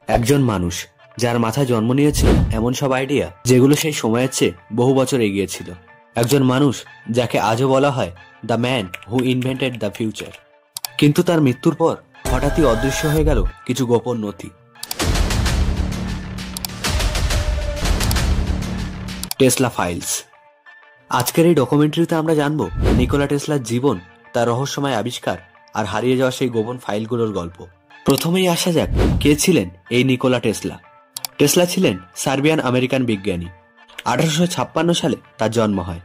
একজন মানুষ যার মাথায় জন্ম নিয়েছিল এমন সব আইডিয়া যেগুলো সেই সময়ের চেয়ে বহু বছর এগিয়ে ছিল। একজন মানুষ যাকে আজও বলা হয় the man who invented the future. কিন্তু তার মৃত্যুর পর হঠাৎই অদৃশ্য হয়ে গেল কিছু গোপন নথি। Tesla files. আজকের এই ডকুমেন্টারিতে আমরা জানব নিকোলা টেসলার জীবন, তার রহস্যময় আবিষ্কার আর হারিয়ে যাওয়া সেই গোপন ফাইলগুলোর গল্প। প্রথমেই আসা যাক, কে ছিলেন এই নিকোলা টেসলা? টেসলা ছিলেন সার্বিয়ান আমেরিকান বিজ্ঞানী। 1856 সালে তার জন্ম হয়।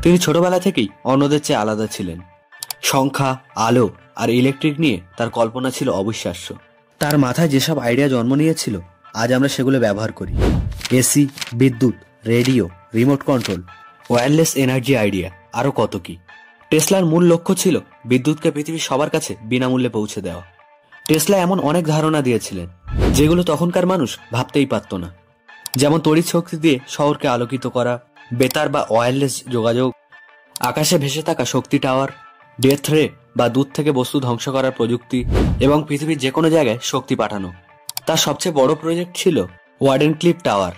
তিনি ছোটবেলা থেকেই অন্যদের চেয়ে আলাদা ছিলেন। সংখ্যা, আলো আর ইলেকট্রিক নিয়ে তার কল্পনা ছিল অবিশ্বাস্য। তার মাথায় যেসব আইডিয়া জন্ম নিয়েছিল আজ আমরা সেগুলো ব্যবহার করি। এসি, বিদ্যুৎ, radio, remote control, wireless energy idea, আরো কত কি। টেসলার মূল লক্ষ্য ছিল বিদ্যুৎকে পৃথিবীর সবার কাছে বিনামূল্যে পৌঁছে দেওয়া। টেসলা এমন অনেক ধারণা দিয়েছিলেন যেগুলো তখনকার মানুষ ভাবতেই পারত না, যেমন তড়িৎ শক্তি দিয়ে শহরকে আলোকিত করা, বেতার বা ওয়্যারলেস যোগাযোগ, আকাশে ভেসে থাকা শক্তি টাওয়ার, ডেথ রে বা দূর থেকে বস্তু ধ্বংস করার প্রযুক্তি, এবং পৃথিবীর যে কোনো জায়গায় শক্তি পাঠানো। তার সবচেয়ে বড় প্রজেক্ট ছিল ওয়ার্ডেনক্লিফ টাওয়ার,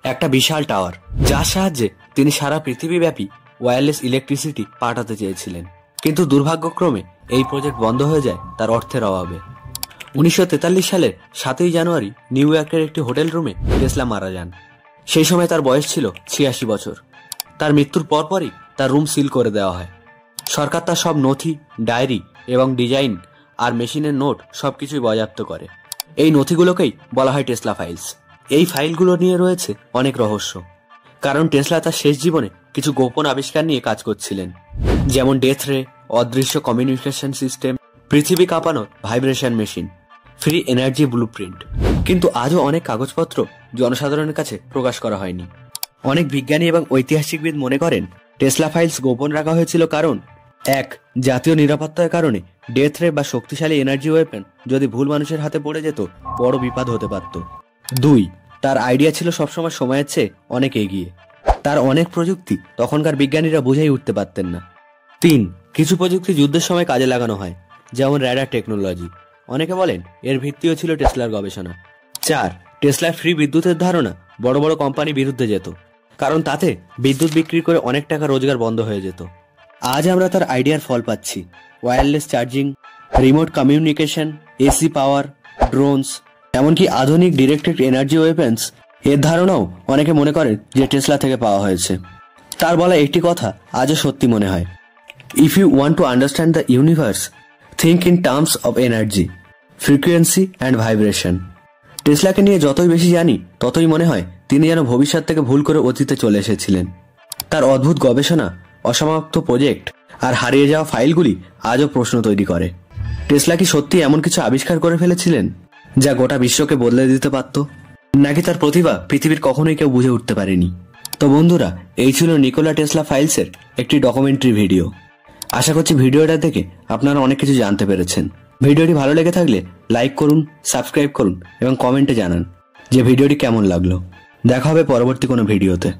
একটা বিশাল টাওয়ার যার সাহায্যে তিনি সারা পৃথিবীব্যাপী ওয়্যারলেস ইলেকট্রিসিটি পাঠাতে চেয়েছিলেন। কিন্তু দুর্ভাগ্যক্রমে এই প্রজেক্ট বন্ধ হয়ে যায় তার অর্থের অভাবে। 1943 সালের 7ই জানুয়ারি নিউ ইয়র্কের একটি হোটেল রুমে টেসলা মারা যান। সেই সময় তার বয়স ছিল 86 বছর। তার মৃত্যুর পরপরই তার রুম সিল করে দেওয়া হয়। সরকার তার সব নথি, ডায়েরি এবং ডিজাইন আর মেশিনের নোট সবকিছুই বাজেয়াপ্ত করে। এই নথিগুলোকেই বলা হয় টেসলা ফাইলস। এই ফাইলগুলো নিয়ে রয়েছে অনেক রহস্য, কারণ টেসলা তার শেষ জীবনে কিছু গোপন আবিষ্কার নিয়ে কাজ করছিলেন, যেমন ডেথ রে, অদৃশ্য কমিউনিকেশন সিস্টেম, পৃথিবী কাঁপানো vibration machine, free energy blueprint. কিন্তু আজও অনেক কাগজপত্র জনসাধারণের কাছে প্রকাশ করা হয়নি। অনেক বিজ্ঞানী এবং ঐতিহাসিকবিদ মনে করেন টেসলা ফাইলস গোপন রাখা হয়েছিল কারণ 1. জাতীয় নিরাপত্তার কারণে। ডেথ রে বা শক্তিশালী এনার্জি ওয়েপন যদি ভুল মানুষের হাতে পড়ে যেত বড় বিপদ হতে পারত। 2. তার আইডিয়া ছিল সবসময় সময়ের চেয়ে অনেক এগিয়ে। তার অনেক প্রযুক্তি তখনকার বিজ্ঞানীরা বুঝেই উঠতে পারতেন না। 3. কিছু প্রযুক্তি যুদ্ধের সময় কাজে লাগানো হয়, যেমন র্যাডার টেকনোলজি। অনেকে বলেন এর ভিত্তিও ছিল টেসলার গবেষণা। 4. টেসলার ফ্রি বিদ্যুতের ধারণা বড় বড় কোম্পানি বিরুদ্ধে যেত, কারণ তাতে বিদ্যুৎ বিক্রি করে অনেক টাকা রোজগার বন্ধ হয়ে যেত। আজ আমরা তার আইডিয়ার ফল পাচ্ছি। Wireless charging, remote communication, AC পাওয়ার, ড্রোনস, এমনকি আধুনিক ডিরেক্টেড এনার্জি ওয়েপন্স। এর ধারণাও অনেকে মনে করেন যে টেসলা থেকে পাওয়া হয়েছে। তার বলা একটি কথা আজও সত্যি মনে হয়, if you want to understand the universe, think in terms of energy, frequency and vibration. টেসলাকে নিয়ে যতই বেশি জানি ততই মনে হয় তিনি যেন ভবিষ্যৎ থেকে ভুল করে অতীতে চলে এসেছিলেন। তার অদ্ভুত গবেষণা, অসমাপ্ত প্রজেক্ট আর হারিয়ে যাওয়া ফাইলগুলি আজও প্রশ্ন তৈরি করে। টেসলা কি সত্যি এমন কিছু আবিষ্কার করে ফেলেছিলেন যা গোটা বিশ্বকে বদলে দিতে পারত, নাকি তার প্রতিভা পৃথিবীর কখনোই কেউ বুঝে উঠতে পারেনি? তো বন্ধুরা, এই ছিল নিকোলা টেসলা ফাইলসের একটি ডকুমেন্টারি ভিডিও। আশা করছি ভিডিওটা দেখে আপনারা অনেক কিছু জানতে পেরেছেন। ভিডিওটি ভালো লেগে থাকলে লাইক করুন, সাবস্ক্রাইব করুন এবং কমেন্টে জানান যে ভিডিওটি কেমন লাগলো। দেখা হবে পরবর্তী কোনো ভিডিওতে।